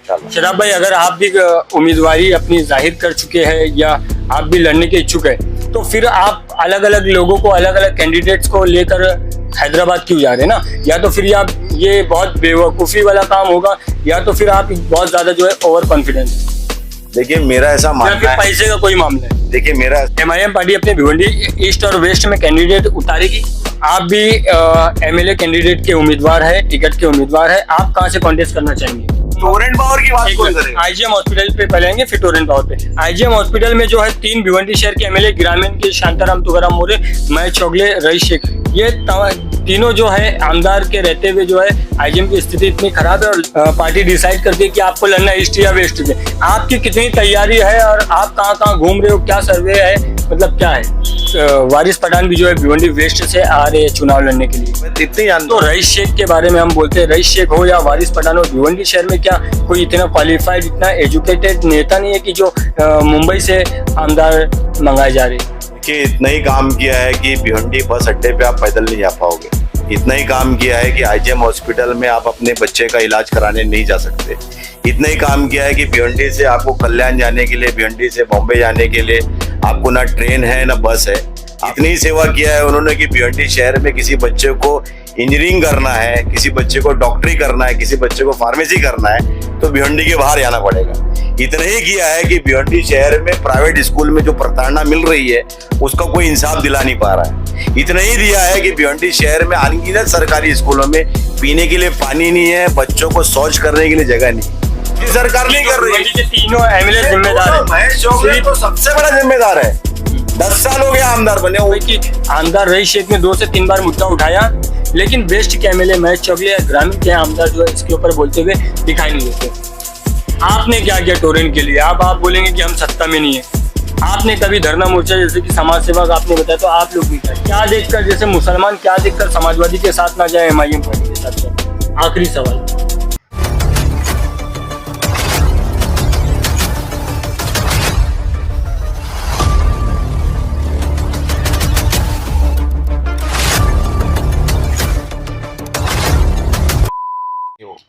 शराब भाई, अगर आप भी उम्मीदवारी अपनी जाहिर कर चुके हैं या आप भी लड़ने के इच्छुक है, तो फिर आप अलग अलग लोगों को, अलग अलग कैंडिडेट्स को लेकर हैदराबाद क्यों जा रहे हैं ना? या तो फिर आप ये बहुत बेवकूफ़ी वाला काम होगा, या तो फिर आप बहुत ज्यादा जो है ओवर कॉन्फिडेंस। देखिए मेरा ऐसा मानना है, पैसे का कोई मामला है। देखिए मेरा एमआईएम पार्टी अपने भिवंडी ईस्ट और वेस्ट में कैंडिडेट उतारेगी। आप भी एमएलए कैंडिडेट के उम्मीदवार है, टिकट के उम्मीदवार है, आप कहाँ से कॉन्टेस्ट करना चाहेंगे? टोरेंट पावर की बात कौन करेगा? आईजीएम हॉस्पिटल पे पहले आएंगे, फिर टोरेंट पावर पे। आईजीएम हॉस्पिटल में जो है 3 भिवंडी शहर के एमएलए, ग्रामीण के शांताराम तुकाराम मोरे, महेश चौगले, रईस शेख, ये तीनों जो है आमदार के रहते हुए जो है आईजीएम की स्थिति इतनी खराब है, और पार्टी डिसाइड करती है कि आपको लड़ना ईस्ट या वेस्ट से। आपकी कितनी तैयारी है और आप कहाँ कहाँ घूम रहे हो, क्या सर्वे है, मतलब क्या है? वारिस पठान भी जो है भिवंडी वेस्ट से आ रहे हैं चुनाव लड़ने के लिए। इतने तो रईस शेख के बारे में हम बोलते हैं, रईस शेख हो या वारिस पठान हो, भिवंडी शहर में क्या कोई इतना क्वालिफाइड, इतना एजुकेटेड नेता नहीं है कि जो मुंबई से आमदार मंगाए जा रहे हैं? कि इतना ही काम किया है कि भिवंडी बस अड्डे पे आप पैदल नहीं जा पाओगे। इतना ही काम किया है कि आईजीएम हॉस्पिटल में आप अपने बच्चे का इलाज कराने नहीं जा सकते। इतना ही काम किया है कि भिवंडी से आपको कल्याण जाने के लिए, भिवंडी से बॉम्बे जाने के लिए आपको ना ट्रेन है ना बस है। इतनी ही सेवा किया है उन्होंने कि भिवंडी शहर में किसी बच्चे को इंजीनियरिंग करना है, किसी बच्चे को डॉक्टरी करना है, किसी बच्चे को फार्मेसी करना है, तो भिवंडी के बाहर जाना पड़ेगा। इतना ही किया है कि भिवंडी शहर में प्राइवेट स्कूल में जो प्रताड़ना मिल रही है उसका कोई इंसाफ दिला नहीं पा रहा है। इतना ही दिया है कि भिवंडी शहर में अनगिनत सरकारी स्कूलों में पीने के लिए पानी नहीं है, बच्चों को शौच करने के लिए जगह नहीं। ये सरकार नहीं कर रही है। तीनों एमएलए जिम्मेदार है। महेश चौगले तो सबसे बड़ा जिम्मेदार है। 10 साल हो गया आमदार बने हुए। कि आमदार रईस शेख ने 2 से 3 बार मुद्दा उठाया, लेकिन वेस्ट के एमएलए महेश चौगले या ग्रामीण के आमदार जो है इसके ऊपर बोलते हुए दिखाई नहीं देते। आपने क्या किया टोरेंट के लिए? आप बोलेंगे कि हम सत्ता में नहीं है। आपने कभी धरना मोर्चा जैसे कि समाज सेवा का आपने बताया, तो आप लोग भी क्या देखकर, जैसे मुसलमान क्या देखकर समाजवादी के साथ ना जाए, एमआईएम पार्टी के साथ जाए? आखिरी सवाल।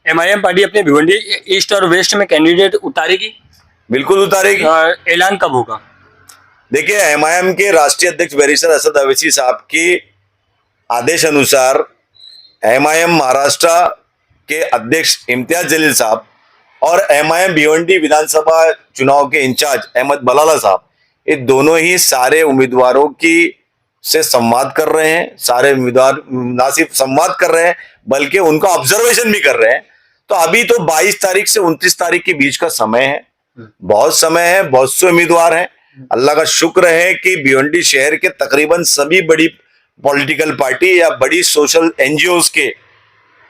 एमआईएम पार्टी अपने भिवंडी ईस्ट और वेस्ट में कैंडिडेट उतारेगी? बिल्कुल उतारेगी। ऐलान कब होगा? देखिए एमआईएम के राष्ट्रीय अध्यक्ष बैरिस्टर असद अवैसी साहब के आदेश अनुसार एमआईएम महाराष्ट्र के अध्यक्ष इम्तियाज जलील साहब और एमआईएम भिवंडी विधानसभा चुनाव के इंचार्ज अहमद बलाला साहब, ये दोनों ही सारे उम्मीदवारों की से संवाद कर रहे हैं। सारे उम्मीदवार ना सिर्फ संवाद कर रहे हैं बल्कि उनका ऑब्जर्वेशन भी कर रहे हैं। तो अभी तो 22 तारीख से 29 तारीख के बीच का समय है, बहुत समय है, बहुत से उम्मीदवार हैं। अल्लाह का शुक्र है कि भिवंडी शहर के तकरीबन सभी बड़ी पॉलिटिकल पार्टी या बड़ी सोशल एनजीओज के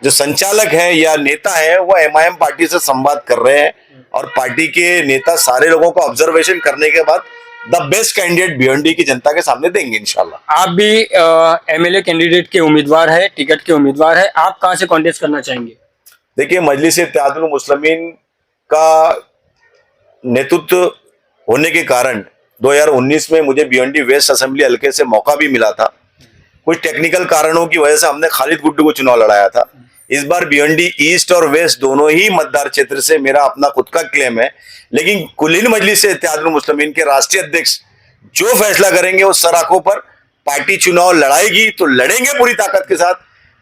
जो संचालक हैं या नेता हैं वो एमआईएम पार्टी से संवाद कर रहे हैं, और पार्टी के नेता सारे लोगों को ऑब्जर्वेशन करने के बाद द बेस्ट कैंडिडेट भिवंडी की जनता के सामने देंगे इंशाल्लाह। आप भी एमएलए कैंडिडेट के उम्मीदवार है, टिकट के उम्मीदवार है, आप कहाँ से कॉन्टेस्ट करना चाहेंगे? देखिए मजलिस इत्तेहादुल मुस्लिमीन का नेतृत्व होने के कारण 2019 में मुझे भिवंडी वेस्ट असेंबली हल्के से मौका भी मिला था। कुछ टेक्निकल कारणों की वजह से हमने खालिद गुड्डू को चुनाव लड़ाया था। इस बार भिवंडी ईस्ट और वेस्ट दोनों ही मतदार क्षेत्र से मेरा अपना खुद का क्लेम है, लेकिन कुलीन मजलिस इत्तेहादुल मुस्लिमीन के राष्ट्रीय अध्यक्ष जो फैसला करेंगे उस सराखों पर पार्टी चुनाव लड़ाएगी तो लड़ेंगे पूरी ताकत के साथ।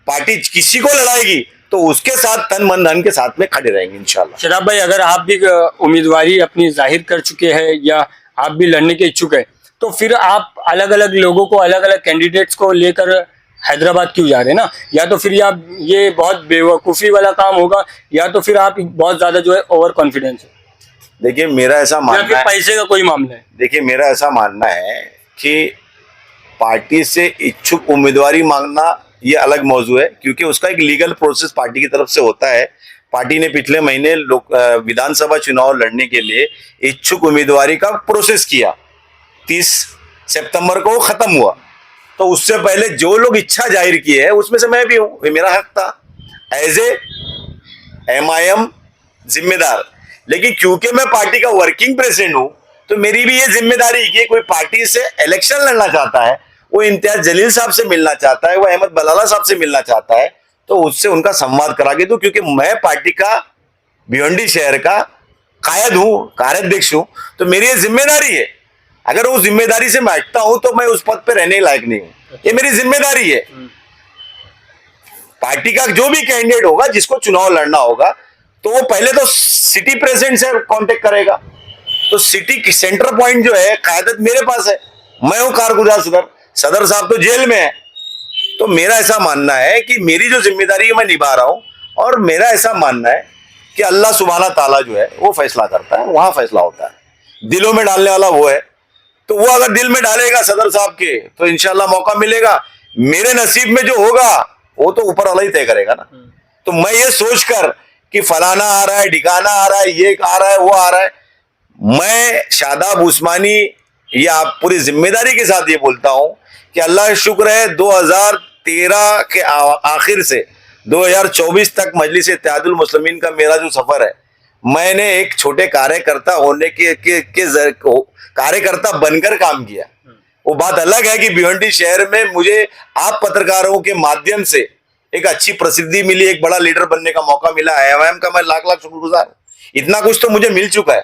पार्टी किसी को लड़ाएगी तो उसके साथ तन मन धन के साथ में खड़े रहेंगे इंशाल्लाह। शराब भाई, अगर आप भी उम्मीदवारी अपनी जाहिर कर चुके हैं या आप भी लड़ने के इच्छुक है, तो फिर आप अलग अलग लोगों को, अलग अलग कैंडिडेट्स को लेकर हैदराबाद क्यों जा रहे हैं ना? या तो फिर आप ये बहुत बेवकूफ़ी वाला काम होगा, या तो फिर आप बहुत ज्यादा जो है ओवर कॉन्फिडेंस है। देखिए मेरा ऐसा मानना है, पैसे का कोई मामला है। देखिए मेरा ऐसा मानना है कि पार्टी से इच्छुक उम्मीदवारी मांगना ये अलग मौजू है, क्योंकि उसका एक लीगल प्रोसेस पार्टी की तरफ से होता है। पार्टी ने पिछले महीने विधानसभा चुनाव लड़ने के लिए इच्छुक उम्मीदवारी का प्रोसेस किया, 30 सितंबर को खत्म हुआ। तो उससे पहले जो लोग इच्छा जाहिर की है उसमें से मैं भी हूँ, ये मेरा हक था एज ए एमआईएम जिम्मेदार। लेकिन क्योंकि मैं पार्टी का वर्किंग प्रेसिडेंट हूँ तो मेरी भी ये जिम्मेदारी कि कोई पार्टी से इलेक्शन लड़ना चाहता है, वो इम्तियाज जलील साहब से मिलना चाहता है, वो अहमद बलाला साहब से मिलना चाहता है, तो उससे उनका संवाद करा के दूं, क्योंकि मैं पार्टी का भिवंडी शहर का कायद हूं, कार्याध्यक्ष हूं, तो मेरी ये जिम्मेदारी है। अगर उस जिम्मेदारी से मैं हटता हूं तो मैं उस पद पे रहने लायक नहीं हूं। ये मेरी जिम्मेदारी है। पार्टी का जो भी कैंडिडेट होगा, जिसको चुनाव लड़ना होगा, तो वो पहले तो सिटी प्रेसिडेंट से कांटेक्ट करेगा। तो सिटी सेंटर पॉइंट जो है, कायदत मेरे पास है। मैं हूं कारगुजार सदर, सदर साहब तो जेल में है। तो मेरा ऐसा मानना है कि मेरी जो जिम्मेदारी है मैं निभा रहा हूं, और मेरा ऐसा मानना है कि अल्लाह सुब्हाना ताला जो है वो फैसला करता है, वहां फैसला होता है। दिलों में डालने वाला वो है, तो वो अगर दिल में डालेगा सदर साहब के, तो इंशाल्लाह मौका मिलेगा। मेरे नसीब में जो होगा वो तो ऊपर वाला ही तय करेगा ना। तो मैं ये सोचकर कि फलाना आ रहा है, ढिकाना आ रहा है, ये आ रहा है, वो आ रहा है, मैं शादाब उस्मानी ये आप पूरी जिम्मेदारी के साथ ये बोलता हूं कि अल्लाह का शुक्र है 2013 के आखिर से 2024 तक मजलिस इत्तेहादुल मुस्लिमीन का मेरा जो सफर है, मैंने एक छोटे कार्यकर्ता होने के कार्यकर्ता बनकर काम किया। वो बात अलग है कि भिवंडी शहर में मुझे आप पत्रकारों के माध्यम से एक अच्छी प्रसिद्धि मिली, एक बड़ा लीडर बनने का मौका मिला। एमआईएम का मैं लाख लाख शुक्रगुजार हूं। इतना कुछ तो मुझे मिल चुका है।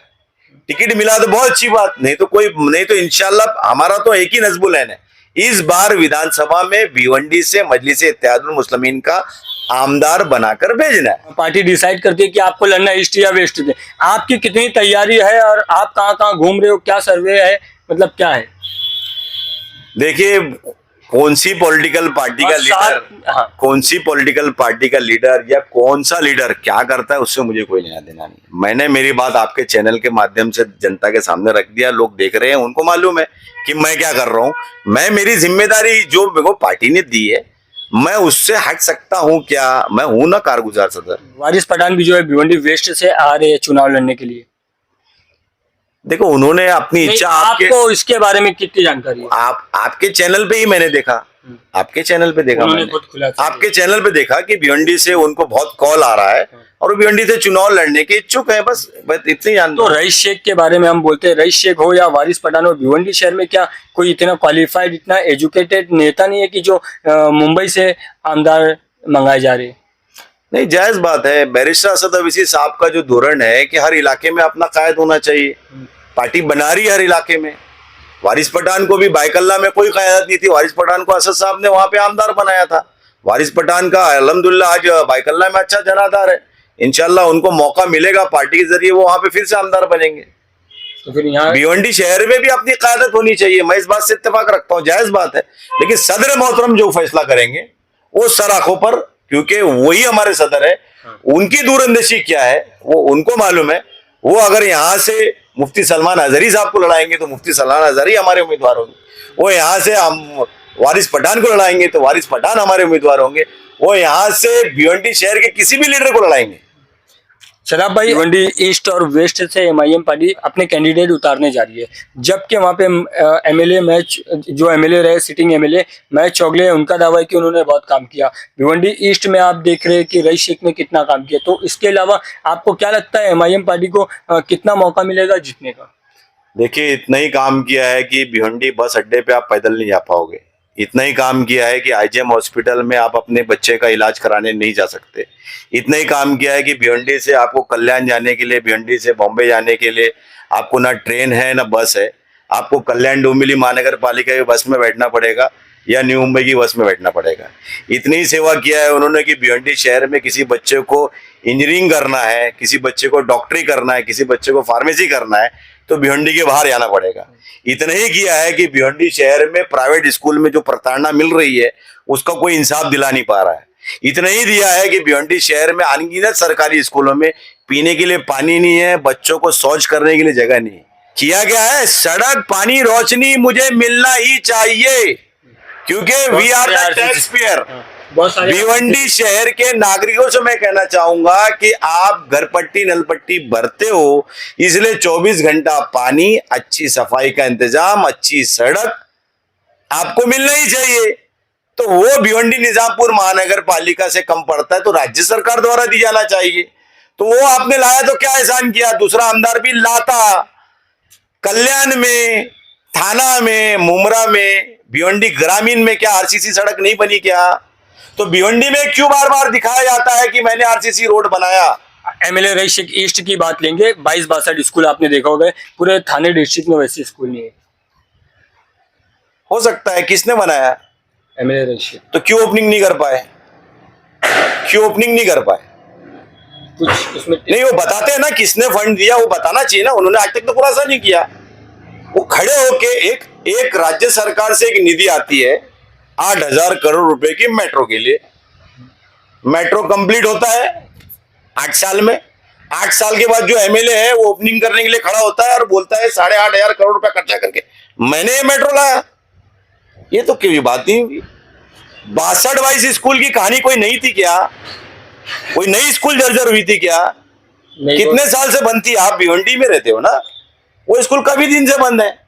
टिकट मिला तो बहुत अच्छी बात, नहीं तो इंशाल्लाह हमारा तो एक ही नजबुल है, इस बार विधानसभा में भिवंडी से मजलिस इत्तेहादुल मुस्लिमीन का आमदार बनाकर भेजना है। पार्टी डिसाइड करती है कि आपको लड़ना ईस्ट या वेस्ट से। आपकी कितनी तैयारी है और आप कहाँ कहाँ घूम रहे हो, क्या सर्वे है, मतलब क्या है? देखिए, कौन सी पॉलिटिकल पार्टी का लीडर, कौन सी पॉलिटिकल पार्टी का लीडर या कौन सा लीडर क्या करता है, उससे मुझे कोई लेना देना नहीं। मैंने मेरी बात आपके चैनल के माध्यम से जनता के सामने रख दिया। लोग देख रहे हैं, उनको मालूम है कि मैं क्या कर रहा हूं। मैं मेरी जिम्मेदारी जो मेरे को पार्टी ने दी है, मैं उससे हट सकता हूं क्या? मैं हूं ना कारगुजार सदर। वारिस पठान भी जो है भिवंडी वेस्ट से आ रहे हैं चुनाव लड़ने के लिए। देखो, उन्होंने अपनी इच्छा, आपको इसके बारे में कितनी जानकारी है? आपके चैनल पे ही मैंने देखा, आपके चैनल पे देखा मैंने, आपके चैनल पे देखा कि भिवंडी से उनको बहुत कॉल आ रहा है और भिवंडी से चुनाव लड़ने के इच्छुक है। बस इतनी जानते। तो रईस शेख के बारे में हम बोलते हैं, रईस शेख हो या वारिस पठान हो, भिवंडी शहर में क्या कोई इतना क्वालिफाइड, इतना एजुकेटेड नेता नहीं है कि जो मुंबई से आमदार मंगाए जा रहे? नहीं, जायज बात है। बैरिस्टर असद अवैसी साहब का जो धोरण है कि हर इलाके में अपना कायद होना चाहिए, पार्टी बना रही है हर इलाके में। वारिस पठान को भी बायकल्ला में कोई कायदत नहीं थी, वारिस पठान को असद साहब ने वहां पे आमदार बनाया था। वारिस पठान का अल्हम्दुलिल्लाह आज बायकल्ला में अच्छा जनाधार है। इंशाल्लाह उनको मौका मिलेगा पार्टी के जरिए, वो वहां पे फिर से आमदार बनेंगे। तो फिर यहाँ भिवंडी शहर में भी अपनी कायदत होनी चाहिए। मैं इस बात से इत्तेफाक रखता हूँ, जायज बात है। लेकिन सदर मोहतरम जो फैसला करेंगे वो सर आंखों पर, क्योंकि वही हमारे सदर है, उनकी दूरंदेशी क्या है वो उनको मालूम है। वो अगर यहाँ से मुफ्ती सलमान अजहरी साहब को लड़ाएंगे तो मुफ्ती सलमान अजहरी हमारे उम्मीदवार होंगे। वो यहाँ से हम वारिस पठान को लड़ाएंगे तो वारिस पठान हमारे उम्मीदवार होंगे। वो यहाँ से भिवंडी शहर के किसी भी लीडर को लड़ाएंगे। शराब भाई, भिवंडी ईस्ट और वेस्ट से एमआईएम पार्टी अपने कैंडिडेट उतारने जा रही है, जबकि वहां पे एमएलए मैच जो एमएलए रहे, सिटिंग एमएलए महेश चौगले, उनका दावा है कि उन्होंने बहुत काम किया। भिवंडी ईस्ट में आप देख रहे हैं कि रईस शेख ने कितना काम किया। तो इसके अलावा आपको क्या लगता है एमआईएम पार्टी को कितना मौका मिलेगा जीतने का? देखिए, इतना ही काम किया है कि भिवंडी बस अड्डे पे आप पैदल नहीं जा पाओगे। इतना ही काम किया है कि आईजीएम हॉस्पिटल में आप अपने बच्चे का इलाज कराने नहीं जा सकते। इतना ही काम किया है कि भिवंडी से आपको कल्याण जाने के लिए, भिवंडी से बॉम्बे जाने के लिए आपको ना ट्रेन है ना बस है। आपको कल्याण डोंबिवली महानगर पालिका की बस में बैठना पड़ेगा या न्यू मुंबई की बस में बैठना पड़ेगा। इतनी ही सेवा किया है उन्होंने कि भिवंडी शहर में किसी बच्चे को इंजीनियरिंग करना है, किसी बच्चे को डॉक्टरी करना है, किसी बच्चे को फार्मेसी करना है तो भिवंडी के बाहर जाना पड़ेगा। इतना ही किया है कि भिवंडी शहर में प्राइवेट स्कूल में जो प्रताड़ना मिल रही है उसका कोई इंसाफ दिला नहीं पा रहा है। इतना ही दिया है कि भिवंडी शहर में अनगिनत सरकारी स्कूलों में पीने के लिए पानी नहीं है, बच्चों को शौच करने के लिए जगह नहीं है। किया गया है सड़क, पानी, रोशनी मुझे मिलना ही चाहिए, क्योंकि we are the taxpayer. Bhiwandi शहर के नागरिकों से मैं कहना चाहूंगा कि आप घर पट्टी नल पट्टी भरते हो, इसलिए 24 घंटा पानी, अच्छी सफाई का इंतजाम, अच्छी सड़क आपको मिलना ही चाहिए। तो वो भिवंडी निजामपुर महानगर पालिका से कम पड़ता है तो राज्य सरकार द्वारा दी जाना चाहिए। तो वो आपने लाया तो क्या एहसान किया? दूसरा आमदार भी लाता। कल्याण में, थाना में, मुमरा में, भिवंडी ग्रामीण में क्या आरसीसी सड़क नहीं बनी क्या? तो भिवंडी में क्यों बार बार दिखाया जाता है कि मैंने आरसीसी रोड बनाया? एमएलए रईस शेख ईस्ट की बात लेंगे, 22-62 स्कूल आपने देखा होगा, पूरे थाने डिस्ट्रिक्ट में वैसे स्कूल नहीं है। हो सकता है, किसने बनाया? एमएलए रईस शेख तो क्यों ओपनिंग नहीं कर पाए? क्यों ओपनिंग नहीं कर पाए? कुछ उसमें नहीं, वो बताते हैं ना किसने फंड दिया, वो बताना चाहिए ना। उन्होंने आज तक तो खुलासा नहीं किया। वो खड़े होके एक राज्य सरकार से एक निधि आती है 8,000 करोड़ रुपए की मेट्रो के लिए। मेट्रो कंप्लीट होता है 8 साल में। 8 साल के बाद जो एमएलए है वो ओपनिंग करने के लिए खड़ा होता है और बोलता है 8,500 करोड़ रुपया खर्चा करके मैंने ये मेट्रो लाया। ये तो क्यों बात नहीं हुई? 62 स्कूल की कहानी कोई नहीं थी क्या? कोई नई स्कूल जर्जर हुई थी क्या? कितने साल से बंद थी? आप भिवंडी में रहते हो ना, वो स्कूल काफी दिन से बंद है।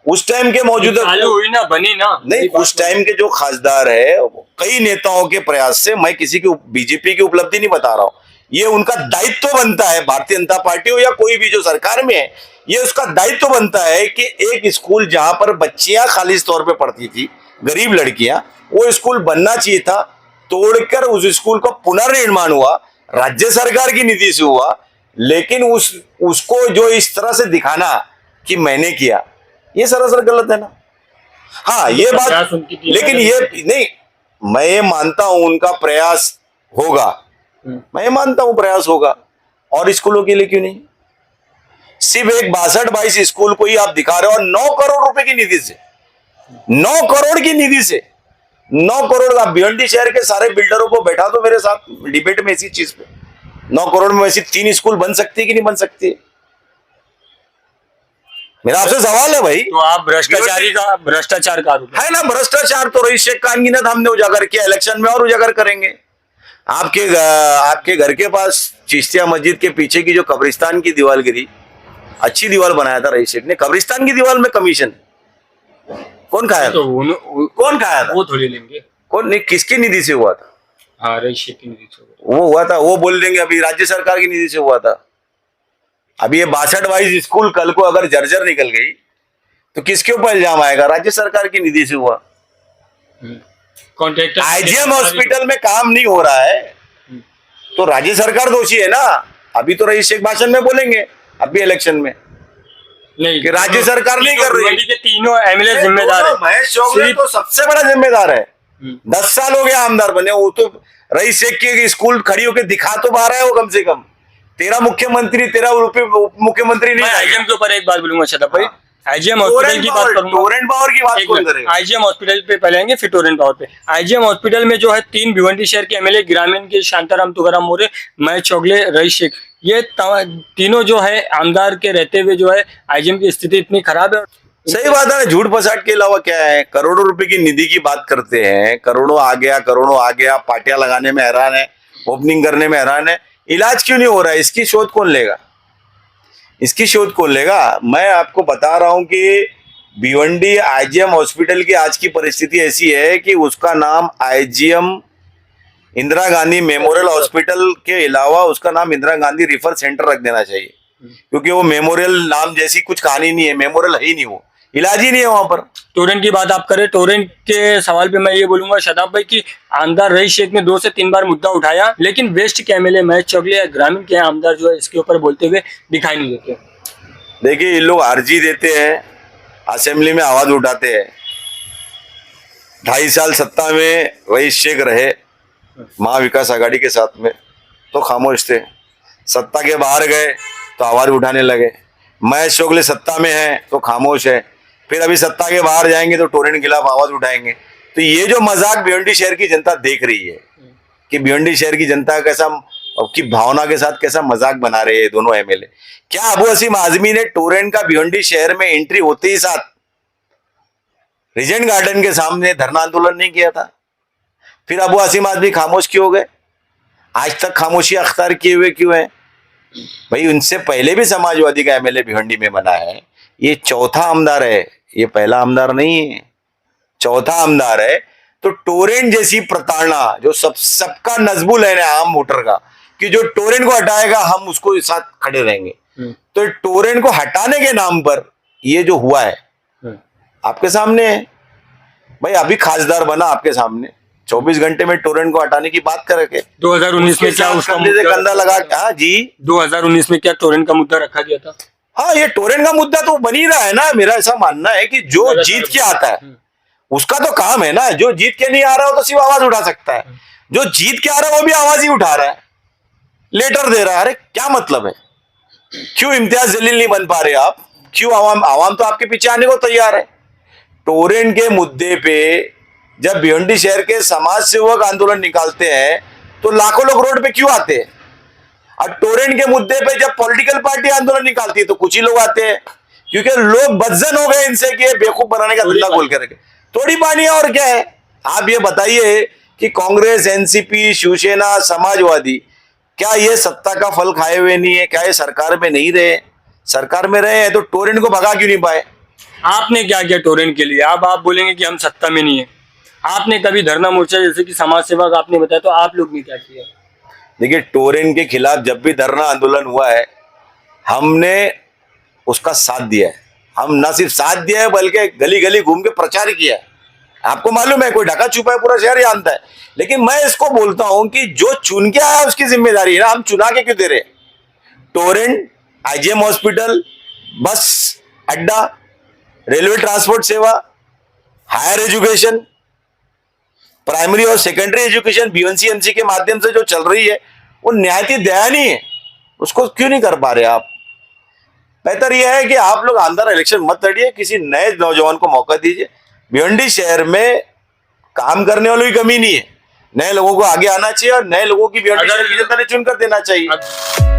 उस टाइम के मौजूदा चालू हुई ना, बनी ना, नहीं, उस टाइम के जो खासदार है, कई नेताओं के प्रयास से, मैं किसी की बीजेपी की उपलब्धि नहीं बता रहा हूं, ये उनका दायित्व बनता है, भारतीय जनता पार्टी हो या कोई भी जो सरकार में है, ये उसका दायित्व बनता है कि एक स्कूल जहां पर बच्चियां खालिश तौर पे पढ़ती थी, गरीब लड़कियां, वो स्कूल बनना चाहिए था। तोड़कर उस स्कूल का पुनर्निर्माण हुआ, राज्य सरकार की निधि से हुआ, लेकिन उसको जो इस तरह से दिखाना कि मैंने किया, ये सरासर गलत है ना। हाँ, ये बात, लेकिन ये नहीं, मैं ये मानता हूं उनका प्रयास होगा, मैं ये मानता हूं प्रयास होगा, और स्कूलों के लिए क्यों नहीं? सिर्फ एक 62 स्कूल को ही आप दिखा रहे हो, और 9 करोड़ रुपए की निधि से, 9 करोड़ की निधि से, 9 करोड़। आप भिवंडी शहर के सारे बिल्डरों को बैठा दो मेरे साथ डिबेट में इसी चीज पे। 9 करोड़ में वैसी 3 स्कूल बन सकती है कि नहीं बन सकती? मेरा आपसे सवाल है भाई। तो आप भ्रष्टाचार का आरोप है ना, भ्रष्टाचार तो रईस शेख का अनगिनत हमने उजागर किया, इलेक्शन में और उजागर करेंगे। आपके घर के पास चिश्तिया मस्जिद के पीछे की जो कब्रिस्तान की दीवार गिरी, अच्छी दीवार बनाया था रईस शेख ने। कब्रिस्तान की दीवार में कमीशन कौन खाया था? तो कौन खाया था? वो थोड़ी लेंगे। कौन नहीं, किसकी निधि से हुआ था? हाँ, रईस शेख की निधि से वो हुआ था, वो बोल देंगे अभी राज्य सरकार की निधि से हुआ था। अभी ये 62 स्कूल कल को अगर जर्जर निकल गई तो किसके ऊपर इल्जाम आएगा? राज्य सरकार की निधि से हुआ। कॉन्ट्रैक्टर आईजीएम हॉस्पिटल में काम नहीं हो रहा है तो राज्य सरकार दोषी है ना। अभी तो रईस शेख भाषण में बोलेंगे, अभी इलेक्शन में, नहीं कि राज्य सरकार नहीं कर रही। के तीनों एमएलए जिम्मेदार है। महेश चौगले तो सबसे बड़ा जिम्मेदार है। 10 साल हो गया आमदार बने, वो तो रईस शेख की स्कूल खड़ी होकर दिखा तो पा रहा है वो कम से कम। तेरा मुख्यमंत्री, तेरा उप मुख्यमंत्री नहीं। आईजीएम के ऊपर एक बात बोलूंगा शताब भाई, आईजीएम हॉस्पिटल की बात करूंगा। टोरेंट पावर की बात कौन करेगा? आईजीएम हॉस्पिटल पे पहले आएंगे, फिर टोरेंट पावर पे। आईजीएम हॉस्पिटल में जो है 3 भिवंडी शहर के एमएलए, ग्रामीण के शांताराम तुकाराम मोरे, महेश चौगले, रईस शेख, ये तीनों जो है आमदार के रहते हुए जो है आईजीएम की स्थिति इतनी खराब है। सही बात है, झूठ फसाट के अलावा क्या है? करोड़ों रुपए की निधि की बात करते हैं, करोड़ों आ गया, पार्टियां लगाने में हैरान है, ओपनिंग करने में हैरान है, इलाज क्यों नहीं हो रहा है? इसकी शोध कौन लेगा? इसकी शोध कौन लेगा? मैं आपको बता रहा हूं कि भिवंडी आईजीएम हॉस्पिटल की आज की परिस्थिति ऐसी है कि उसका नाम IgM Indira Gandhi memorial hospital के अलावा उसका नाम इंदिरा गांधी रिफर सेंटर रख देना चाहिए, क्योंकि वो मेमोरियल नाम जैसी कुछ कहानी नहीं है, मेमोरियल है ही नहीं, वो इलाज ही नहीं है वहां पर। टोरेंट की बात आप करें, टोरेंट के सवाल पे मैं ये बोलूंगा शताब भाई कि आमदार रईस शेख ने 2 से 3 बार मुद्दा उठाया, लेकिन वेस्ट के एमएलए महेश चौगले या ग्रामीण के आमदार जो है इसके ऊपर बोलते हुए दिखाई नहीं देते। देखिए, ये लोग अर्जी देते हैं, असेंबली में आवाज उठाते हैं। 2.5 साल सत्ता में रईस शेख रहे महाविकास आघाड़ी के साथ में तो खामोश थे, सत्ता के बाहर गए तो आवाज उठाने लगे। महेश चौगले सत्ता में है तो खामोश है, फिर अभी सत्ता के बाहर जाएंगे तो टोरेंट के खिलाफ आवाज उठाएंगे। तो ये जो मजाक भिवंडी शहर की जनता देख रही है कि भिवंडी शहर की जनता कैसा, की भावना के साथ कैसा मजाक बना रहे हैं दोनों एमएलए। क्या अबू हसीम आजमी ने टोरेंट का भिवंडी शहर में एंट्री होते ही साथ रीजेंट गार्डन के सामने धरना आंदोलन नहीं किया था? फिर अबू हसीम आजमी खामोश क्यों हो गए? आज तक खामोशी अख्तियार किए हुए क्यों है? भाई, उनसे पहले भी समाजवादी का एमएलए भिवंडी में बना है, ये चौथा आमदार है, ये पहला आमदार नहीं है, चौथा आमदार है। तो टोरेंट जैसी प्रताड़ना जो सबका नजबुल है ना आम वोटर का, कि जो टोरेंट को हटाएगा हम उसको साथ खड़े रहेंगे, तो टोरेंट को हटाने के नाम पर ये जो हुआ है आपके सामने है। भाई, अभी खासदार बना आपके सामने, 24 घंटे में टोरेंट को हटाने की बात करके 2019 में क्या उसका कंधे से मुद्दा कंधा लगा के, हाँ जी, 2019 में क्या टोरेंट का मुद्दा रखा गया था? हाँ, ये टोरेंट का मुद्दा तो बन ही रहा है ना। मेरा ऐसा मानना है कि जो जीत के आता है उसका तो काम है ना। जो जीत के नहीं आ रहा हो तो सिर्फ आवाज उठा सकता है, जो जीत के आ रहा है वो भी आवाज ही उठा रहा है, लेटर दे रहा है। अरे क्या मतलब है? क्यों इम्तियाज जलील नहीं बन पा रहे आप? क्यों आवाम तो आपके पीछे आने को तैयार है। टोरेंट के मुद्दे पे जब भिवंडी शहर के समाज सेवक आंदोलन निकालते हैं तो लाखों लोग रोड पे क्यों आते हैं? और टोरेंट के मुद्दे पे जब पॉलिटिकल पार्टी आंदोलन निकालती है तो कुछ ही लोग आते हैं, क्योंकि लोग बदजन हो गए इनसे कि ये बेवकूफ बनाने का धंधा खोल कर रखे। थोड़ी पानी है और क्या है? आप ये बताइए कि कांग्रेस, एनसीपी, शिवसेना, समाजवादी क्या ये सत्ता का फल खाए हुए नहीं है? क्या ये सरकार में नहीं रहे? सरकार में रहे हैं तो टोरेंट को भगा क्यों नहीं पाए? आपने क्या किया टोरेंट के लिए? अब आप बोलेंगे कि हम सत्ता में नहीं है। आपने कभी धरना मोर्चा जैसे कि समाज सेवा का आपने बताया, तो आप लोग ने क्या किया? देखिए, टोरेंट के खिलाफ जब भी धरना आंदोलन हुआ है हमने उसका साथ दिया है। हम ना सिर्फ साथ दिया है बल्कि गली गली घूम के प्रचार किया है। आपको मालूम है, कोई ढका छुपा है, पूरा शहर जानता है। लेकिन मैं इसको बोलता हूं कि जो चुन के आया उसकी जिम्मेदारी है ना, हम चुना के क्यों दे रहे? टोरेंट, आईजीएम हॉस्पिटल, बस अड्डा, रेलवे ट्रांसपोर्ट सेवा, हायर एजुकेशन, प्राइमरी और सेकेंडरी एजुकेशन बीएनसीएमसी के माध्यम से जो चल रही है वो न्यायती दयानीय है। उसको क्यों नहीं कर पा रहे आप? बेहतर यह है कि आप लोग आंध्र इलेक्शन मत लड़िए, किसी नए नौजवान को मौका दीजिए। भिवंडी शहर में काम करने वालों की कमी नहीं है, नए लोगों को आगे आना चाहिए और नए लोगों की भिवंडी शहर की जनता ने चुनकर देना चाहिए।